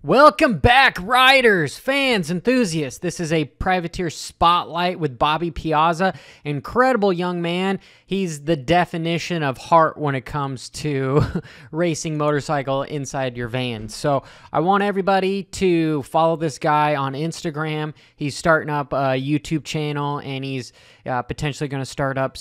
Welcome back, riders, fans, enthusiasts. This is a Privateer Spotlight with Bobby Piazza. Incredible young man. He's the definition of heart when it comes to racing motorcycle inside your van. So I want everybody to follow this guy on Instagram. He's starting up a YouTube channel, and he's potentially going to start up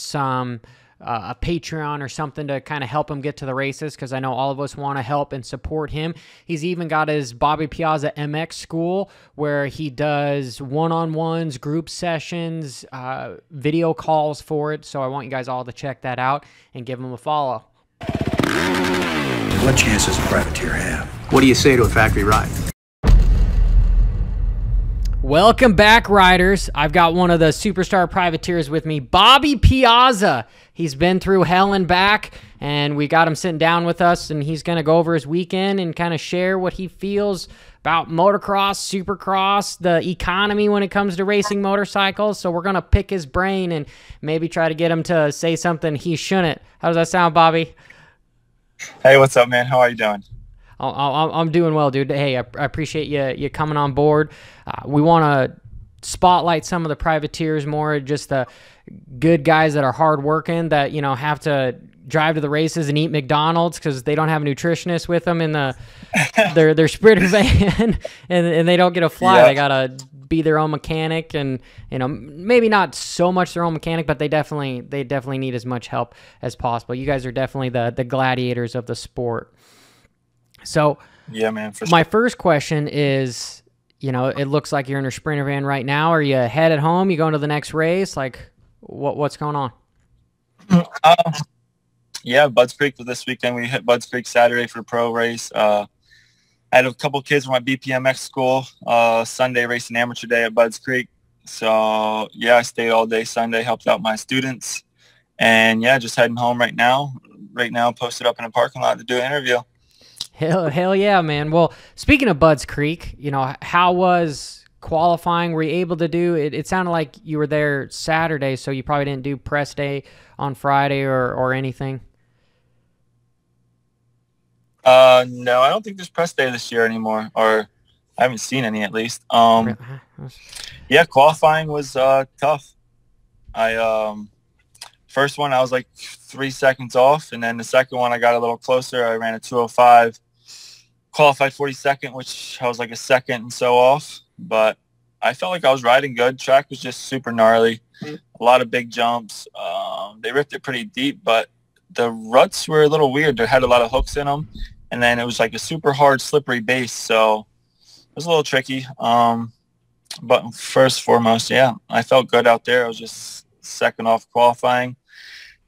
a Patreon or something to kind of help him get to the races, because I know all of us want to help and support him. He's even got his Bobby Piazza MX school where he does one-on-ones, group sessions, video calls for it. So I want you guys all to check that out and give him a follow. What chance does a privateer have? What do you say to a factory ride? Welcome back, riders. I've got one of the superstar privateers with me, Bobby Piazza. He's been through hell and back, and we got him sitting down with us, and he's going to go over his weekend and kind of share what he feels about motocross, supercross, the economy when it comes to racing motorcycles. So we're going to pick his brain and maybe try to get him to say something he shouldn't. How does that sound, Bobby? Hey, what's up, man? How are you doing? I'm doing well, dude. Hey, I appreciate you coming on board. We want to spotlight some of the privateers more, just the good guys that are hardworking, that, you know, have to drive to the races and eat McDonald's because they don't have a nutritionist with them in their Sprinter van, and they don't get to fly. Yeah. They gotta be their own mechanic, and, you know, maybe not so much their own mechanic, but they definitely need as much help as possible. You guys are definitely the gladiators of the sport. So, yeah, man. My first question is, you know, it looks like you're in a Sprinter van right now. Are you headed home? You going to the next race? Like, what's going on? Yeah, Budds Creek for this weekend. We hit Budds Creek Saturday for pro race. I had a couple kids from my BPMX school. Sunday racing amateur day at Budds Creek. So yeah, I stayed all day Sunday, helped out my students, and yeah, just heading home right now. Right now, posted up in a parking lot to do an interview. Hell yeah, man. Well, speaking of Budds Creek, you know, how was qualifying? Were you able to do it? It sounded like you were there Saturday, so you probably didn't do press day on Friday or anything. No, I don't think there's press day this year anymore, or I haven't seen any at least. Yeah, qualifying was tough. First one, I was like 3 seconds off, and then the second one, I got a little closer. I ran a 2:05. Qualified 42nd, which I was like a second and so off, but I felt like I was riding good. Track was just super gnarly, a lot of big jumps. They ripped it pretty deep, but the ruts were a little weird. They had a lot of hooks in them, and then it was like a super hard, slippery base, so it was a little tricky. But first and foremost, yeah, I felt good out there. I was just second off qualifying.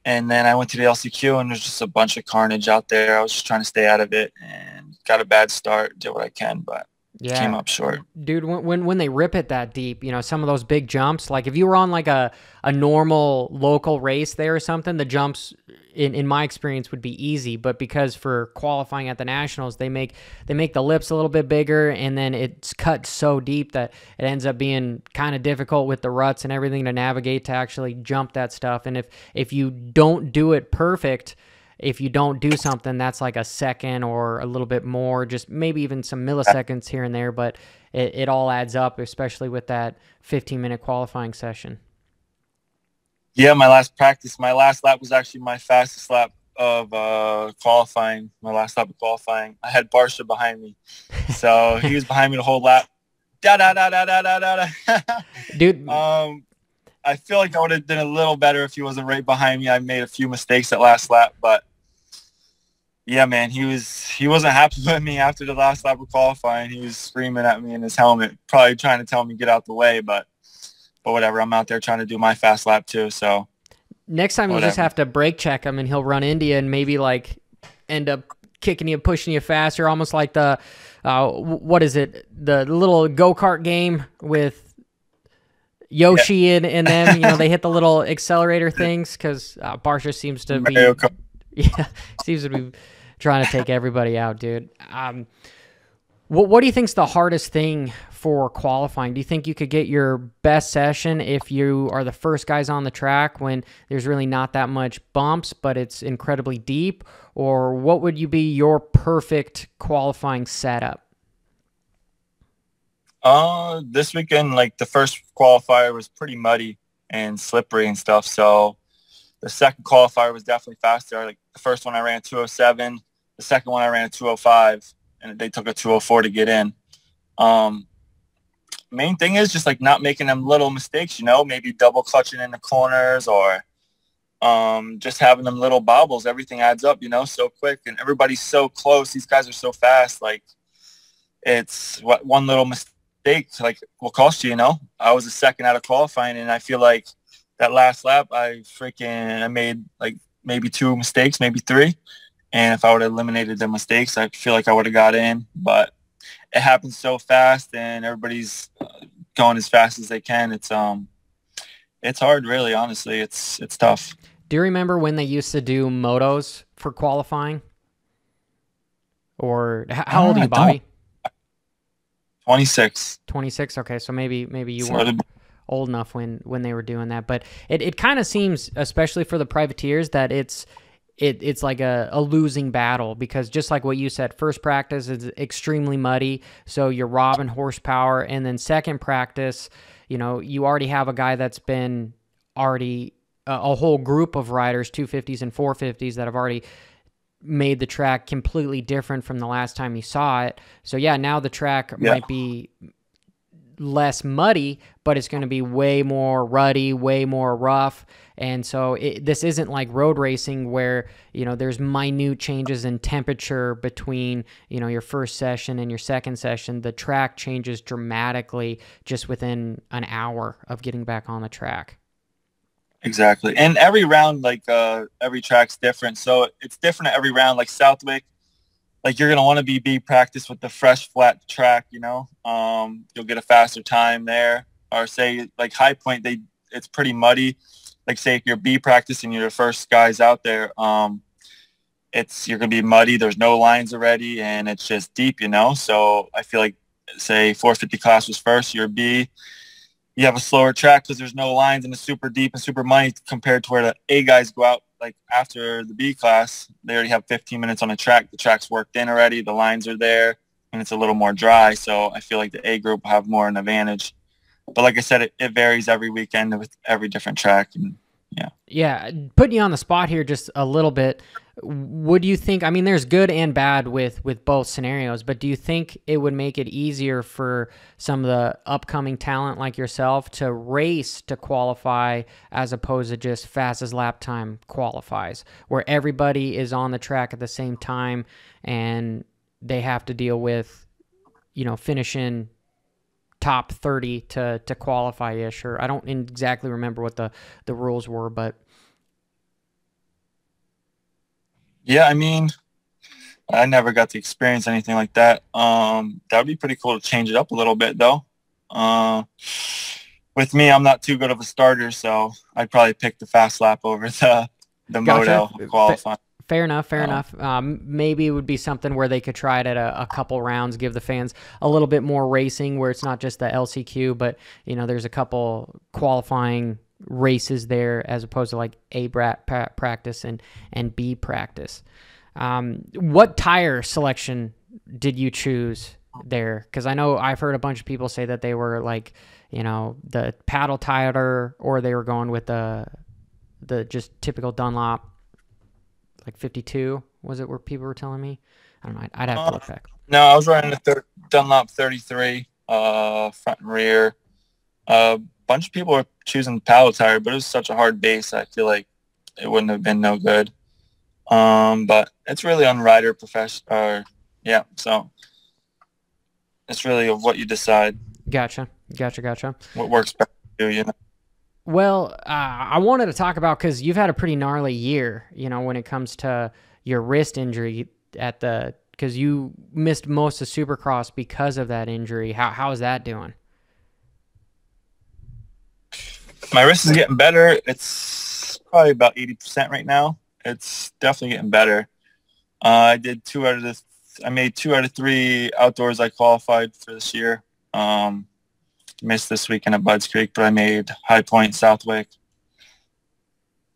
And then I went to the LCQ, and there's just a bunch of carnage out there. I was just trying to stay out of it, and got a bad start, did what I can, but yeah, came up short. Dude, when they rip it that deep, you know, some of those big jumps, like if you were on like a normal local race there or something, the jumps, in my experience, would be easy. But because for qualifying at the Nationals, they make the lips a little bit bigger, and then it's cut so deep that it ends up being kind of difficult with the ruts and everything to navigate to actually jump that stuff. And if you don't do it perfect, if you don't do something, that's like a second or a little bit more, just maybe even some milliseconds here and there, but it all adds up, especially with that 15-minute qualifying session. Yeah, my last lap was actually my fastest lap of qualifying. My last lap of qualifying, I had Barsha behind me, so he was behind me the whole lap. Dude, I feel like I would have done a little better if he wasn't right behind me. I made a few mistakes at last lap, but yeah, man, he wasn't happy with me after the last lap of qualifying. He was screaming at me in his helmet, probably trying to tell me get out the way, but whatever. I'm out there trying to do my fast lap too, so next time you just have to brake check him, and he'll run into you and maybe like end up kicking you, pushing you faster, almost like the what is it, the little go-kart game with Yoshi and them, you know, they hit the little accelerator things, because Barsha seems to be trying to take everybody out, dude. What do you think's the hardest thing for qualifying? Do you think you could get your best session if you are the first guys on the track when there's really not that much bumps, but it's incredibly deep? Or what would be your perfect qualifying setup? This weekend, like the first qualifier was pretty muddy and slippery and stuff. So the second qualifier was definitely faster. Like the first one I ran 207. The second one I ran a 205, and they took a 204 to get in. Main thing is just like not making them little mistakes, you know, maybe double clutching in the corners or just having them little bobbles. Everything adds up, you know, so quick, and everybody's so close. These guys are so fast. Like it's what one little mistake like will cost you, you know. I was a second out of qualifying, and I feel like that last lap I made like maybe 2 mistakes, maybe 3. And if I would have eliminated the mistakes, I feel like I would have got in. But it happens so fast, and everybody's going as fast as they can. It's hard, really. Honestly, it's tough. Do you remember when they used to do motos for qualifying? Or how old are you, Bobby? 26. 26. Okay, so maybe you weren't old enough when they were doing that. But it kind of seems, especially for the privateers, that it's like a losing battle, because just like what you said, first practice is extremely muddy, so you're robbing horsepower, and then second practice, you know, you already have a guy that's been already a whole group of riders, 250s and 450s, that have already made the track completely different from the last time you saw it. So yeah, now the track might be less muddy, but it's going to be way more ruddy, way more rough. And so this isn't like road racing where, you know, there's minute changes in temperature between, you know, your first session and your second session. The track changes dramatically just within an hour of getting back on the track. Exactly. And every round, like every track's different. So it's different at every round. Like Southwick, like you're going to want to be practice with the fresh, flat track, you know. You'll get a faster time there. Or say like High Point, it's pretty muddy. Like say if you're B practice and you're the first guys out there, you're going to be muddy. There's no lines already, and it's just deep, you know. So I feel like say 450 class was first, you're B. You have a slower track because there's no lines and it's super deep and super muddy compared to where the A guys go out. Like after the B class, they already have 15 minutes on the track. The track's worked in already. The lines are there, and it's a little more dry. So I feel like the A group will have more an advantage. But like I said, it varies every weekend with every different track. And yeah, putting you on the spot here just a little bit. Would you think, I mean, there's good and bad with both scenarios, but do you think it would make it easier for some of the upcoming talent like yourself to race to qualify as opposed to just fastest lap time qualifies, where everybody is on the track at the same time and they have to deal with, you know, finishing top 30 to qualify-ish, or I don't exactly remember what the rules were, but yeah, I mean, I never got to experience anything like that. That would be pretty cool to change it up a little bit, though. With me, I'm not too good of a starter, so I'd probably pick the fast lap over the moto qualifying. Fair enough. Maybe it would be something where they could try it at a couple rounds, give the fans a little bit more racing, where it's not just the LCQ, but, you know, there's a couple qualifying races there as opposed to like A practice and B practice. What tire selection did you choose there? Because I know I've heard a bunch of people say that they were like, you know, the paddle tire, or they were going with the just typical Dunlop, like 52. Was it where people were telling me? I don't know. I'd have to look back. No, I was running a Dunlop 33, front and rear. Bunch of people were choosing paddle tire, but it was such a hard base. I feel like it wouldn't have been no good. But it's really on rider profession. So it's really of what you decide. Gotcha. What works best for you, you know? Well, I wanted to talk about, because you've had a pretty gnarly year, you know, when it comes to your wrist injury because you missed most of Supercross because of that injury. How is that doing? My wrist is getting better. It's probably about 80% right now. It's definitely getting better. I made 2 out of 3 outdoors I qualified for this year. Missed this weekend at Budds Creek, but I made High Point, Southwick.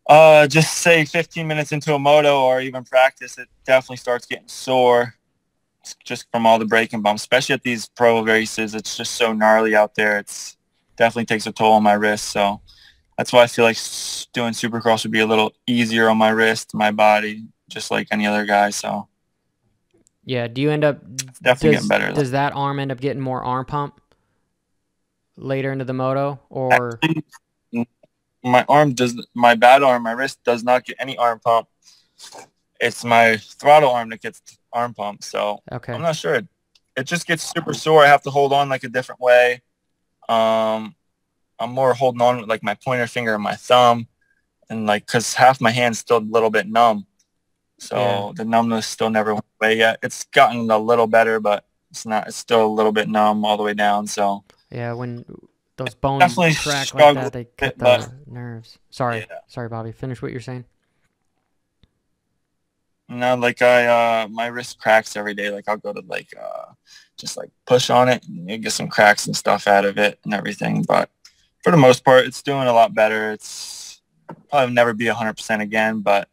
Just say 15 minutes into a moto or even practice, it definitely starts getting sore. just from all the braking bumps, especially at these pro races. It's just so gnarly out there. It's definitely takes a toll on my wrist. So that's why I feel like doing Supercross would be a little easier on my wrist, my body, just like any other guy. So yeah, do you end up definitely getting better? Does that arm end up getting more arm pump later into the moto, or actually, my bad arm, my wrist does not get any arm pump. It's my throttle arm that gets arm pump. So okay, I'm not sure. It just gets super sore. I have to hold on like a different way. I'm more holding on with like my pointer finger and my thumb, and like because half my hand's still a little bit numb. So the numbness still never went away yet. It's gotten a little better, but it's not. It's still a little bit numb all the way down. So yeah, when those bones definitely crack like that, they cut but, the nerves. Sorry, Bobby. Finish what you're saying. No, like my wrist cracks every day. Like I'll go to like just like push on it and you get some cracks and stuff out of it and everything. But for the most part, it's doing a lot better. It's probably never be 100% again, but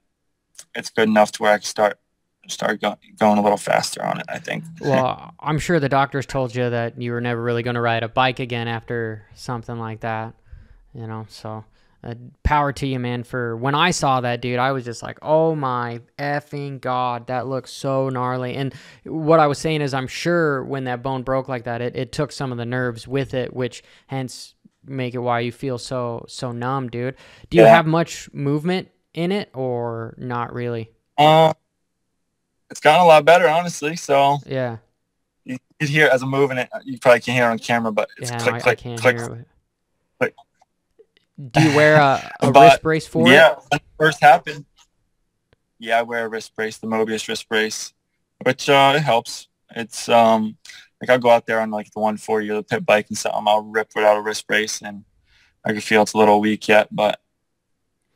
it's good enough to where I can start going a little faster on it, I think. Well, I'm sure the doctors told you that you were never really going to ride a bike again after something like that, you know, so power to you, man. For when I saw that, dude, I was just like, oh my effing God, that looks so gnarly. And what I was saying is I'm sure when that bone broke like that, it took some of the nerves with it, which hence make it why you feel so numb, dude. Do you have much movement in it or not really? It's gotten a lot better, honestly. So yeah, you can hear as I'm moving it. You probably can't hear it on camera, but it's click, click, I can't click, hear it. click. Do you wear a wrist brace for it? Yeah, when it first happened. Yeah, I wear a wrist brace, the Mobius wrist brace, which it helps. It's like I'll go out there on like the 140 or the pit bike and something. I'll rip without a wrist brace, and I can feel it's a little weak yet, but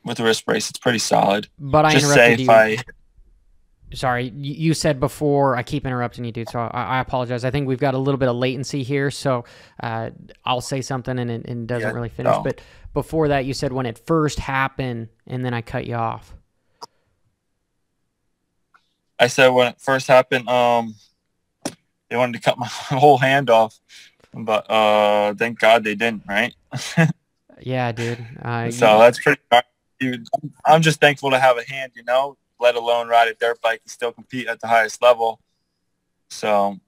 with the wrist brace, it's pretty solid. But I just say interrupted you. Sorry, you said before, I keep interrupting you, dude, so I apologize. I think we've got a little bit of latency here, so I'll say something and it doesn't really finish. No. But before that, you said when it first happened, and then I cut you off. I said when it first happened, they wanted to cut my whole hand off, but thank God they didn't, right? Yeah, dude. So that's pretty hard. Dude, I'm just thankful to have a hand, you know, let alone ride a dirt bike and still compete at the highest level. So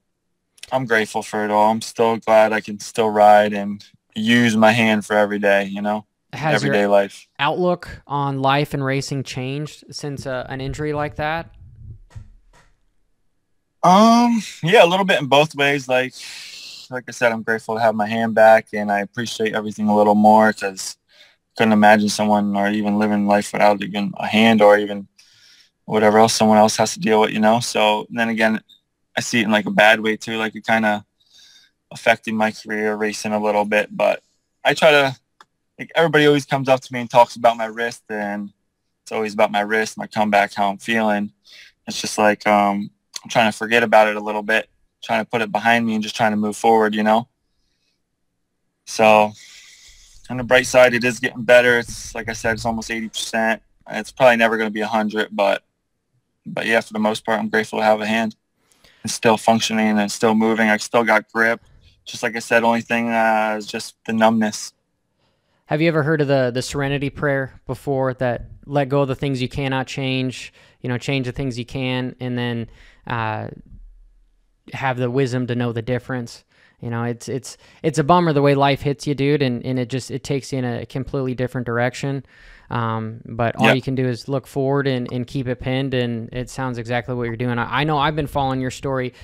I'm grateful for it all. I'm still glad I can still ride and use my hand for every day, you know, everyday life. Outlook on life and racing changed since an injury like that? Yeah, a little bit in both ways. Like I said, I'm grateful to have my hand back, and I appreciate everything a little more because I couldn't imagine someone or even living life without even a hand or even whatever else someone else has to deal with, you know? So then again, I see it in like a bad way too, like it kind of affected my career racing a little bit, but I try to, like, everybody always comes up to me and talks about my wrist, and it's always about my wrist, my comeback, how I'm feeling. It's just like, I'm trying to forget about it a little bit, trying to put it behind me and just trying to move forward, you know? So on the bright side, it is getting better. It's like I said, it's almost 80%. It's probably never going to be 100, but yeah, for the most part, I'm grateful to have a hand. It's still functioning and still moving. I still got grip. Just like I said, only thing is just the numbness. Have you ever heard of the Serenity Prayer before, that let go of the things you cannot change, you know, change the things you can, and then have the wisdom to know the difference? You know, it's a bummer the way life hits you, dude, and it takes you in a completely different direction. But all you can do is look forward and keep it pinned, and it sounds exactly what you're doing. I know I've been following your story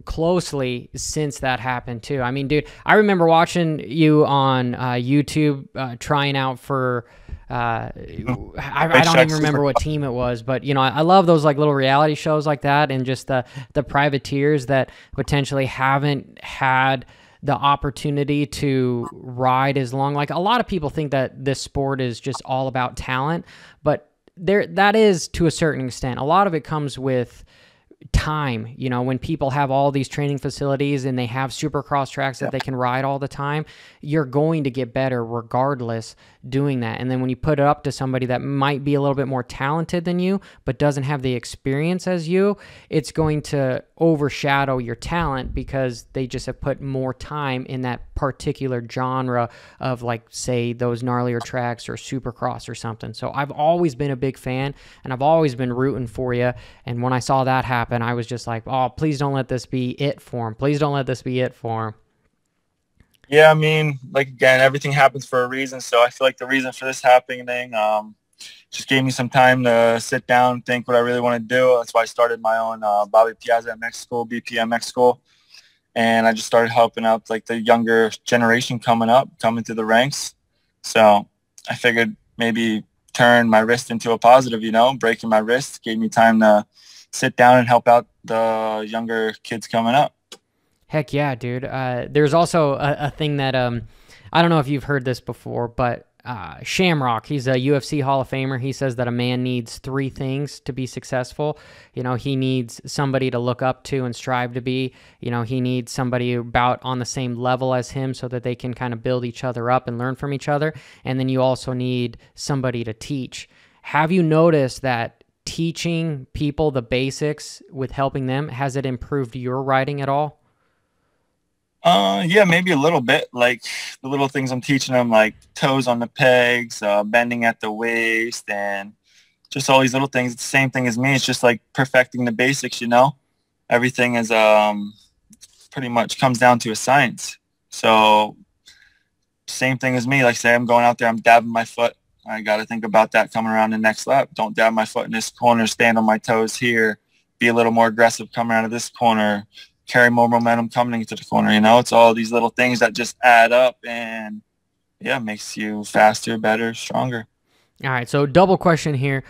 closely since that happened too. I mean, dude, I remember watching you on YouTube trying out for I don't even remember what team it was, but you know, I love those like little reality shows like that, and just the privateers that potentially haven't had the opportunity to ride as long. Like, a lot of people think that this sport is just all about talent, but that is to a certain extent. A lot of it comes with time. You know, when people have all these training facilities and they have supercross tracks that they can ride all the time, you're going to get better regardless doing that. And then when you put it up to somebody that might be a little bit more talented than you, but doesn't have the experience as you, it's going to overshadow your talent because they just have put more time in that particular genre of, like, say, those gnarlier tracks or supercross or something. So I've always been a big fan, and I've always been rooting for you. And when I saw that happen, I was just like, oh, please don't let this be it for him. Please don't let this be it for him. Yeah, I mean, like, again, everything happens for a reason. So I feel like the reason for this happening just gave me some time to sit down and think what I really want to do. That's why I started my own Bobby Piazza MX school, BPMX school. And I just started helping out, like, the younger generation coming through the ranks. So I figured maybe turn my wrist into a positive, you know, breaking my wrist gave me time to sit down and help out the younger kids coming up. Heck yeah, dude. There's also a thing that, I don't know if you've heard this before, but Shamrock, he's a UFC Hall of Famer. He says that a man needs 3 things to be successful. You know, he needs somebody to look up to and strive to be. You know, he needs somebody about on the same level as him so that they can kind of build each other up and learn from each other. And then you also need somebody to teach. Have you noticed that teaching people the basics with helping them, has it improved your riding at all? Yeah, maybe a little bit. Like, the little things I'm teaching them, like toes on the pegs, bending at the waist, and just all these little things. It's the same thing as me. It's just like perfecting the basics, you know? Everything is pretty much comes down to a science. So same thing as me. Like, say I'm going out there, I'm dabbing my foot. I got to think about that coming around the next lap. Don't dab my foot in this corner, stand on my toes here, be a little more aggressive coming out of this corner, carry more momentum coming into the corner. You know, it's all these little things that just add up and, yeah, makes you faster, better, stronger. All right, so double question here.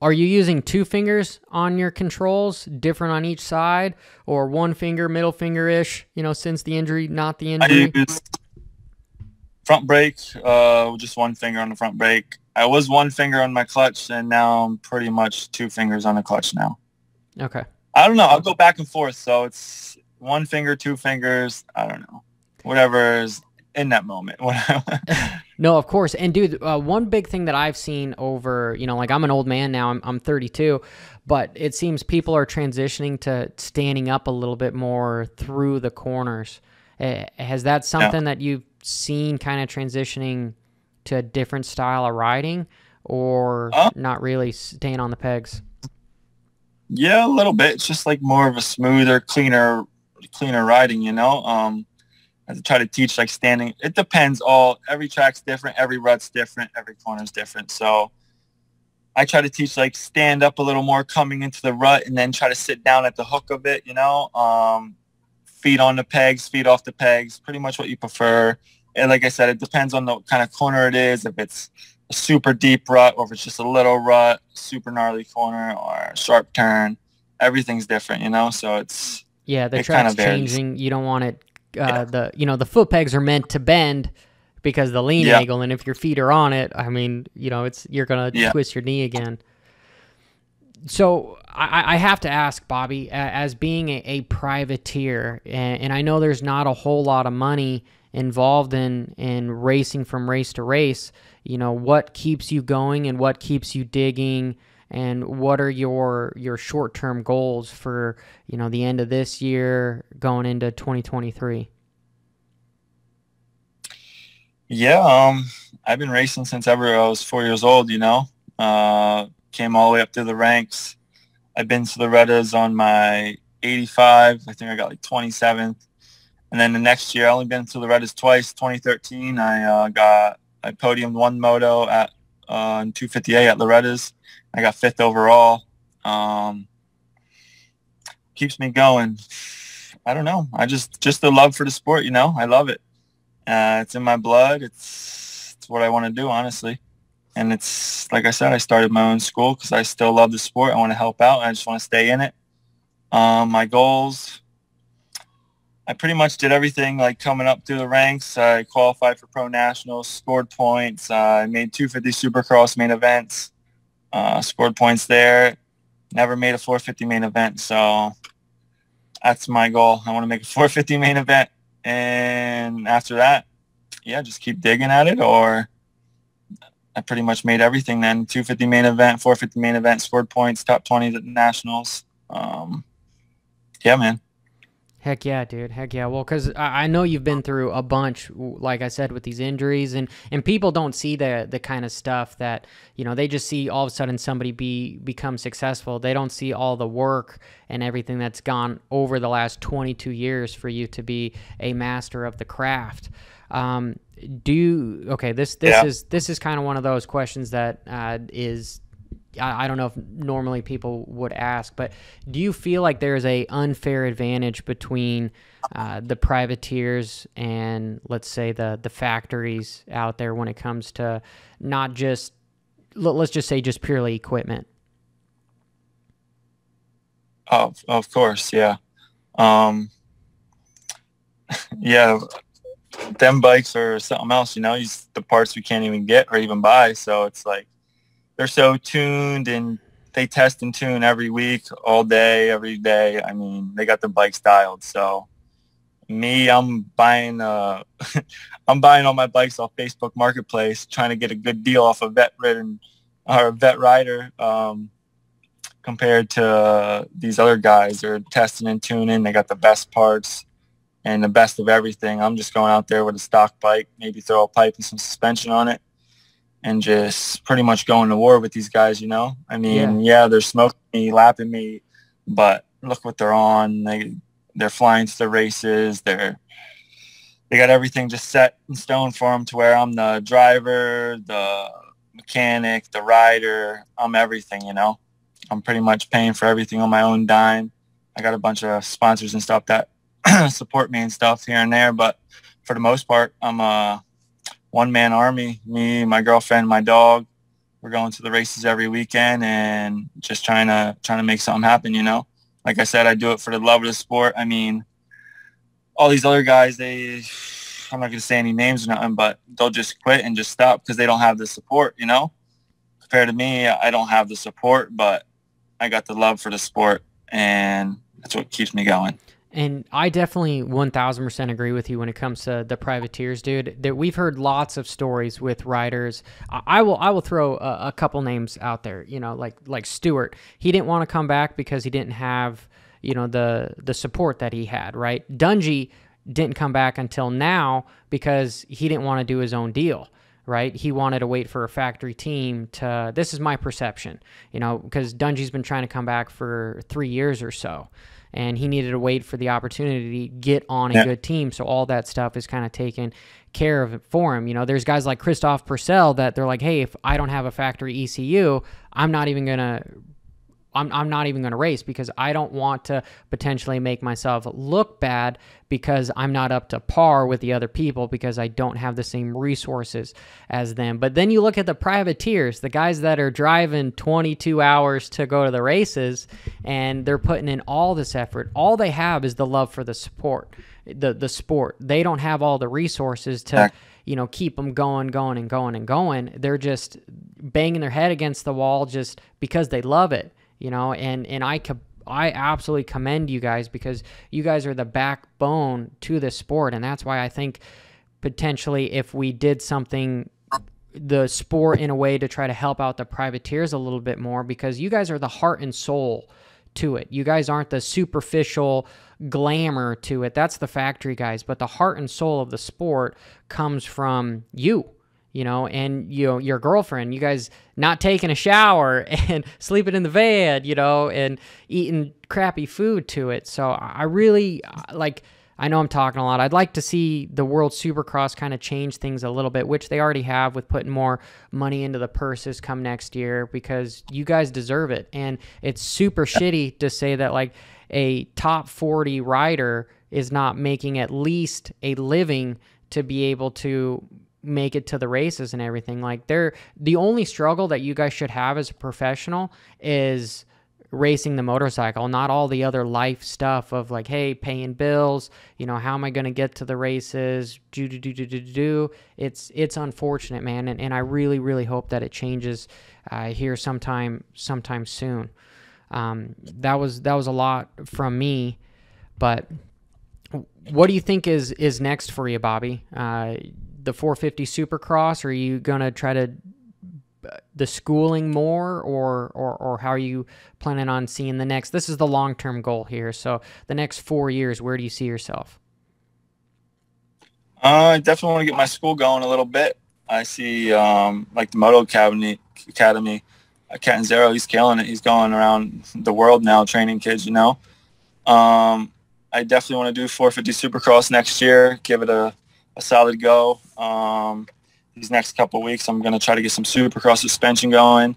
Are you using 2 fingers on your controls, different on each side, or 1 finger, middle finger-ish, you know, since the injury, not the injury? I use front brake, just 1 finger on the front brake. I was 1 finger on my clutch, and now I'm pretty much 2 fingers on the clutch now. Okay. I don't know. I'll go back and forth. So it's 1 finger, 2 fingers. I don't know. Whatever is in that moment. No, of course. And dude, one big thing that I've seen over, you know, like, I'm an old man now, I'm 32, but it seems people are transitioning to standing up a little bit more through the corners. Has that something that you've seen kind of transitioning to a different style of riding, or not really staying on the pegs? Yeah, a little bit. It's just like more of a smoother, cleaner riding, you know? I try to teach, like, standing. It depends. Every track's different. Every rut's different. Every corner's different. So I try to teach, like, stand up a little more coming into the rut and then try to sit down at the hook of it, you know? Feet on the pegs, feet off the pegs, pretty much what you prefer. And like I said, it depends on the kind of corner it is, if it's a super deep rut or if it's just a little rut, super gnarly corner or a sharp turn. Everything's different, you know? So it's... Yeah, the track's changing. You don't want it... the foot pegs are meant to bend because the lean angle, and if your feet are on it, I mean, you know, you're gonna twist your knee again. So I have to ask, Bobby, as being a privateer, and I know there's not a whole lot of money involved in racing from race to race, you know, what keeps you going and what keeps you digging, and what are your short-term goals for, you know, the end of this year going into 2023? Yeah, I've been racing since ever I was 4 years old, you know. Came all the way up through the ranks. I've been to the Redas on my 85. I think I got like 27th. And then the next year, I only been to the Redas twice. 2013, I podiumed 1 moto at in 250A at Loretta's. I got 5th overall. Keeps me going. I don't know. I just the love for the sport, you know. I love it. It's in my blood. It's what I want to do, honestly. And it's, like I said, I started my own school because I still love the sport. I want to help out. I just want to stay in it. My goals, I pretty much did everything, like, coming up through the ranks. I qualified for pro nationals, scored points. I made 250 Supercross main events, scored points there. Never made a 450 main event, so that's my goal. I want to make a 450 main event, and after that, yeah, just keep digging at it. Or I pretty much made everything then. 250 main event, 450 main event, scored points, top 20 at the nationals. Yeah, man. Heck yeah, dude. Heck yeah. Well, because I know you've been through a bunch, like I said, with these injuries, and people don't see the kind of stuff that, you know, they just see all of a sudden somebody become successful. They don't see all the work and everything that's gone over the last 22 years for you to be a master of the craft. This is kind of one of those questions that is, I don't know if normally people would ask, but do you feel like there's a unfair advantage between the privateers and, let's say, the factories out there when it comes to not just, let's just say, just purely equipment? Of course, yeah. Yeah, them bikes are something else, you know, the parts we can't even get or even buy. So it's like, they're so tuned, and they test and tune every week, all day, every day. I mean, they got the bikes dialed. So me, I'm buying all my bikes off Facebook Marketplace, trying to get a good deal off a vet rider, compared to these other guys. They're testing and tuning. They got the best parts and the best of everything. I'm just going out there with a stock bike, maybe throw a pipe and some suspension on it, and just pretty much going to war with these guys, you know? I mean, yeah, they're smoking me, lapping me, but look what they're on. They're flying to the races. They got everything just set in stone for them, to where I'm the driver, the mechanic, the rider. I'm everything, you know? I'm pretty much paying for everything on my own dime. I got a bunch of sponsors and stuff that support me and stuff here and there, but for the most part, I'm a one-man army. Me, my girlfriend, my dog. We're going to the races every weekend and just trying to make something happen, you know? Like I said, I do it for the love of the sport. I mean, all these other guys, I'm not going to say any names or nothing, but they'll just quit and just stop because they don't have the support, you know? Compared to me, I don't have the support, but I got the love for the sport, and that's what keeps me going. And I definitely 1000% agree with you when it comes to the privateers, dude. That we've heard lots of stories with riders. I will throw a couple names out there. You know, like Stewart. He didn't want to come back because he didn't have, you know, the support that he had. Right. Dungy didn't come back until now because he didn't want to do his own deal. Right. He wanted to wait for a factory team to. This is my perception. You know, because Dungy's been trying to come back for 3 years or so, and he needed to wait for the opportunity to get on a good team. So all that stuff is kind of taken care of for him. You know, there's guys like Christoph Purcell that they're like, hey, if I don't have a factory ECU, I'm not even going to race because I don't want to potentially make myself look bad because I'm not up to par with the other people because I don't have the same resources as them. But then you look at the privateers, the guys that are driving 22 hours to go to the races, and they're putting in all this effort. All they have is the love for the sport. They don't have all the resources to, you know, keep them going. They're just banging their head against the wall just because they love it. You know, and I absolutely commend you guys because you guys are the backbone to this sport, and that's why I think potentially if we did something, the sport in a way to try to help out the privateers a little bit more, because you guys are the heart and soul to it. You guys aren't the superficial glamour to it. That's the factory guys, but the heart and soul of the sport comes from you. You know, and your girlfriend, you guys not taking a shower and sleeping in the van, you know, and eating crappy food to it. So I really I know I'm talking a lot. I'd like to see the World Supercross kind of change things a little bit, which they already have with putting more money into the purses come next year, because you guys deserve it. And it's super shitty to say that like a top 40 rider is not making at least a living to be able to make it to the races and everything. Like the only struggle that you guys should have as a professional is racing the motorcycle, not all the other life stuff of like, hey, paying bills, you know, how am I going to get to the races? It's unfortunate, man. And I really, really hope that it changes here sometime soon. That was a lot from me, but what do you think is next for you, Bobby? The 450 Supercross? Are you gonna try to the schooling more, or how are you planning on seeing the next? This is the long-term goal here. So the next 4 years, where do you see yourself? I definitely want to get my school going a little bit. I see like the Moto Academy, Catanzaro, he's killing it. He's going around the world now training kids, you know. I definitely want to do 450 Supercross next year, give it a solid go. These next couple of weeks, I'm going to try to get some Supercross suspension going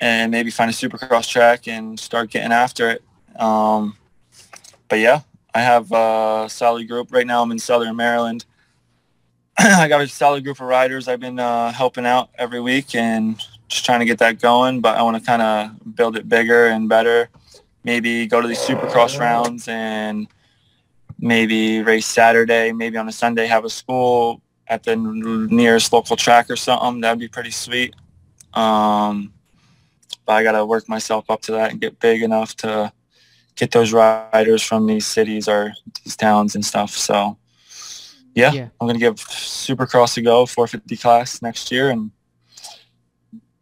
and maybe find a Supercross track and start getting after it. But yeah, I have a solid group. Right now I'm in Southern Maryland. I got a solid group of riders I've been helping out every week and just trying to get that going. But I want to kind of build it bigger and better. Maybe go to these Supercross rounds and maybe race Saturday, maybe on a Sunday have a school at the nearest local track or something. That'd be pretty sweet. But I got to work myself up to that and get big enough to get those riders from these cities or these towns and stuff. So, yeah. I'm going to give Supercross a go, 450 class next year. And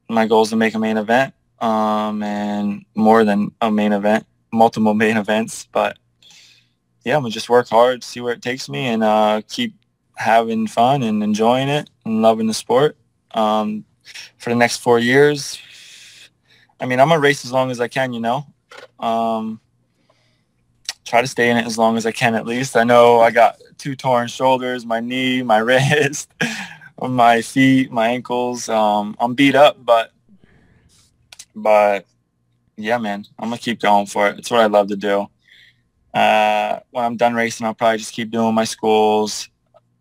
my goal is to make a main event and more than a main event, multiple main events. But, yeah, I'm going to just work hard, see where it takes me, and keep having fun and enjoying it and loving the sport. For the next 4 years, I mean, I'm going to race as long as I can, you know. Try to stay in it as long as I can, at least. I know I got 2 torn shoulders, my knee, my wrist, my feet, my ankles. I'm beat up, but yeah, man, I'm going to keep going for it. It's what I love to do. When I'm done racing, I'll probably just keep doing my schools,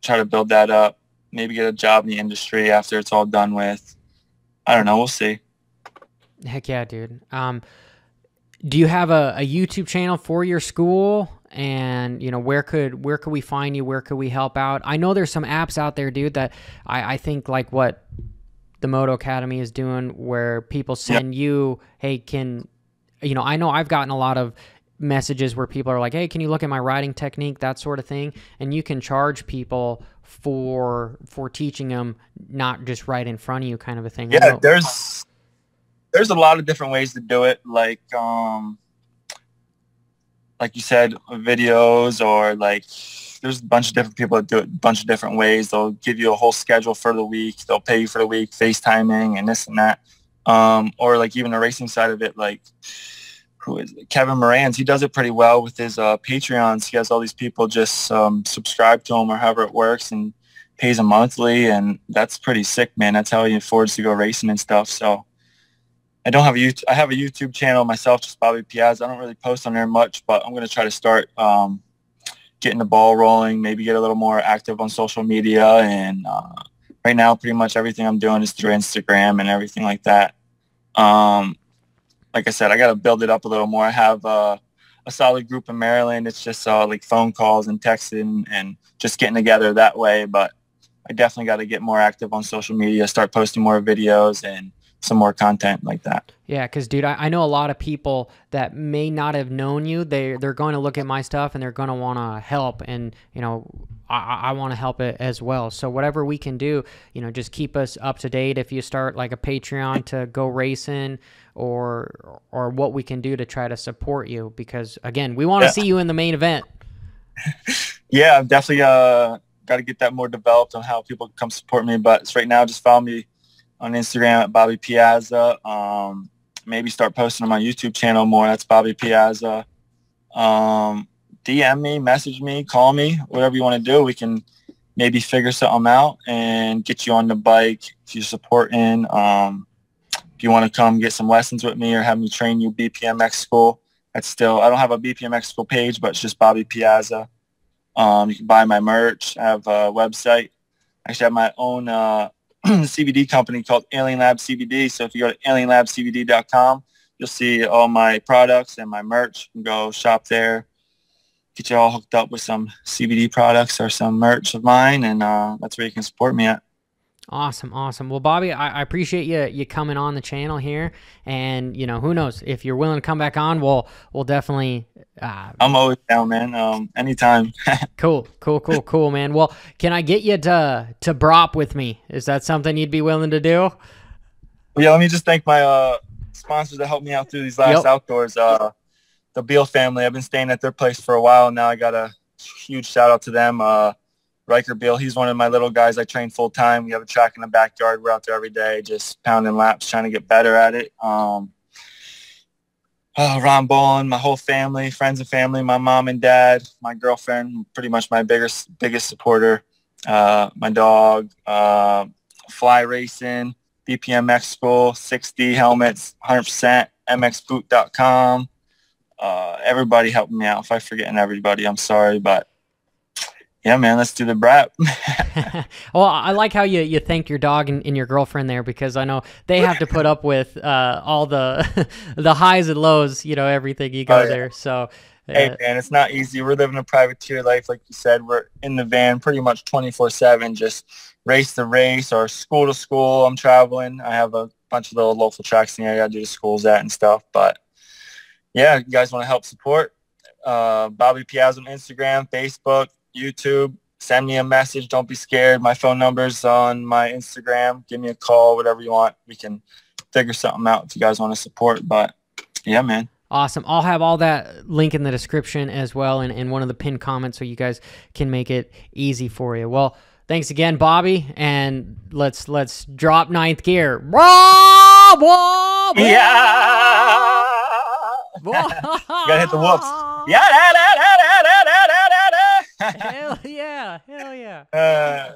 try to build that up, maybe get a job in the industry after it's all done with. I don't know. We'll see. Heck yeah, dude. Do you have a YouTube channel for your school? And, you know, where could we find you? Where could we help out? I know there's some apps out there, dude, that I think like what the Moto Academy is doing, where people send you, hey, I know I've gotten a lot of messages where people are like, hey, can you look at my riding technique, that sort of thing, and you can charge people for teaching them, not just right in front of you, kind of a thing. Yeah, there's a lot of different ways to do it, like you said, videos, or like there's a bunch of different people that do it a bunch of different ways. They'll give you a whole schedule for the week, they'll pay you for the week, FaceTiming and this and that, or like even the racing side of it, like who is it? Kevin Moran's, he does it pretty well with his Patreons. He has all these people just subscribe to him or however it works and pays them monthly, and that's pretty sick, man. That's how he affords to go racing and stuff. So I have a YouTube channel myself, just Bobby Piazza. I don't really post on there much, but I'm going to try to start getting the ball rolling, maybe get a little more active on social media. And right now, pretty much everything I'm doing is through Instagram and everything like that. Like I said, I got to build it up a little more. I have a solid group in Maryland. It's just like phone calls and texting and just getting together that way. But I definitely got to get more active on social media, start posting more videos and some more content like that. Yeah, because, dude, I know a lot of people that may not have known you. They're going to look at my stuff and they're going to want to help. And, you know, I want to help it as well. So whatever we can do, you know, just keep us up to date. If you start like a Patreon to go racing, or what we can do to try to support you, because again, we want to see you in the main event. Yeah, I've definitely got to get that more developed on how people come support me. But right now, just follow me on Instagram at Bobby Piazza. Maybe start posting on my YouTube channel more. That's Bobby Piazza. DM me, message me, call me, whatever you want to do. We can maybe figure something out and get you on the bike if you're supporting. If you want to come get some lessons with me or have me train you BPMX school, that's still, I don't have a BPMX school page, but it's just Bobby Piazza. You can buy my merch. I have a website. I actually have my own CBD company called Alien Lab CBD. So if you go to alienlabcbd.com, you'll see all my products and my merch. You can go shop there, get you all hooked up with some CBD products or some merch of mine, and that's where you can support me at. Awesome, awesome. Well, Bobby, I appreciate you coming on the channel here, and you know, who knows, if you're willing to come back on, we'll definitely. I'm always down, man. Anytime. Cool, man. Well, can I get you to brop with me? Is that something you'd be willing to do? Yeah, let me just thank my sponsors that helped me out through these last outdoors. The Beal family. I've been staying at their place for a while now. I got a huge shout out to them. Riker Beal, he's one of my little guys I train full time. We have a track in the backyard. We're out there every day just pounding laps, trying to get better at it. Ron Bolin, my whole family, friends and family, my mom and dad, my girlfriend, pretty much my biggest supporter, my dog, Fly Racing, BPMX School, 6D helmets, 100%, mxboot.com. Everybody helping me out. If I'm forgetting everybody, I'm sorry, but yeah, man, let's do the brap. Well, I like how you thank your dog and your girlfriend there, because I know they have to put up with all the the highs and lows, you know, everything you go there. So, hey, man, it's not easy. We're living a privateer life, like you said. We're in the van pretty much 24/7, just race to race or school to school. I'm traveling. I have a bunch of little local tracks in the area I do the schools at and stuff. But yeah, you guys want to help support Bobby Piazza on Instagram, Facebook, YouTube, send me a message. Don't be scared. My phone number's on my Instagram. Give me a call, whatever you want. We can figure something out if you guys want to support. But yeah, man. Awesome. I'll have all that link in the description as well, and in one of the pinned comments, so you guys can make it easy for you. Well, thanks again, Bobby, and let's drop ninth gear. Yeah. You gotta hit the whoops. Yeah. Hell yeah.